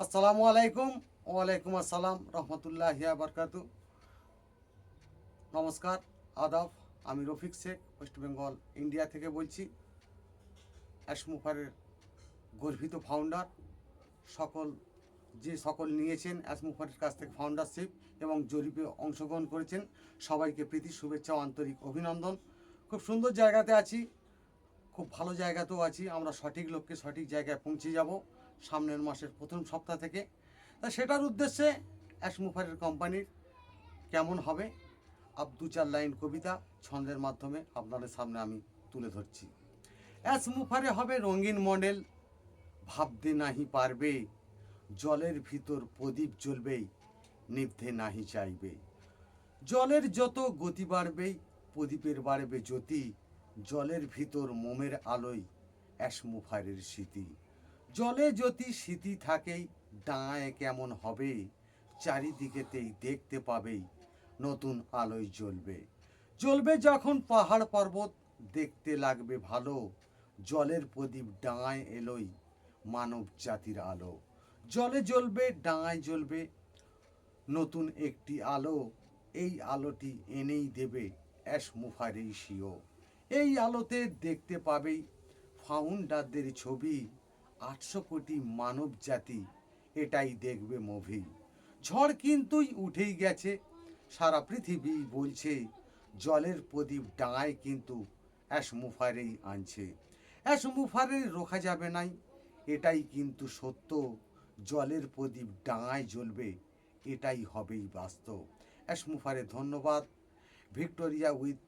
আসসালামু আলাইকুম। ওয়ালাইকুম আসসালাম রহমতুল্লাহি বারকাতু। নমস্কার, আদাব। আমি রফিক শেখ, ওয়েস্ট বেঙ্গল ইন্ডিয়া থেকে বলছি। অ্যাসমুফারের গর্বিত ফাউন্ডার। সকল সকল নিয়েছেন অ্যাসমুফারের কাছ থেকে ফাউন্ডারশিপ এবং জরিপে অংশগ্রহণ করেছেন, সবাইকে প্রীতি শুভেচ্ছা ও আন্তরিক অভিনন্দন। খুব সুন্দর জায়গাতে আছি, খুব ভালো জায়গাতেও আছি। আমরা সঠিক লোককে সঠিক জায়গায় পৌঁছে যাব সামনের মাসের প্রথম সপ্তাহ থেকে। তা সেটার উদ্দেশ্যে অ্যাসমুফারের কোম্পানির কেমন হবে দু চার লাইন কবিতা ছন্দের মাধ্যমে আপনাদের সামনে আমি তুলে ধরছি। অ্যাসমুফারে হবে রঙিন মডেল, ভাবতে নাহি পারবে, জলের ভিতর প্রদীপ জ্বলবেই, নিভতে নাহি চাইবে। জলের যত গতি বাড়বেই, প্রদীপের বাড়বে জ্যোতি, জলের ভিতর মোমের আলোয় অ্যাসমুফারের স্মৃতি। জলে যদি স্মৃতি থাকেই, ডাঁয়ে কেমন হবে, চারিদিকেতেই দেখতে পাবেই নতুন আলোয় জ্বলবে। জ্বলবে যখন পাহাড় পর্বত, দেখতে লাগবে ভালো, জলের প্রদীপ ডাঁয় এলোই মানব জাতির আলো। জলে জ্বলবে, ডাঁয় জ্বলবে নতুন একটি আলো, এই আলোটি এনেই দেবে অ্যাসমুফারেশিও। এই আলোতে দেখতে পাবেই ফাউন্ডারদের ছবি, 800 কোটি মানব জাতি এটাই দেখবে মুভি। ঝড় কিন্তুই উঠেই গেছে, সারা পৃথিবী বলছে, জলের প্রদীপ ডাঙায় কিন্তু অ্যাসমুফারেই আনছে। অ্যাসমুফারে রোখা যাবে নাই, এটাই কিন্তু সত্য, জলের প্রদীপ ডাঙায় জ্বলবে, এটাই হবেই বাস্তব। অ্যাসমুফারে ধন্যবাদ। ভিক্টোরিয়া উইথ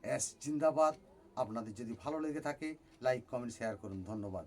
অ্যাস জিন্দাবাদ। আপনাদের যদি ভালো লেগে থাকে লাইক কমেন্ট শেয়ার করুন। ধন্যবাদ।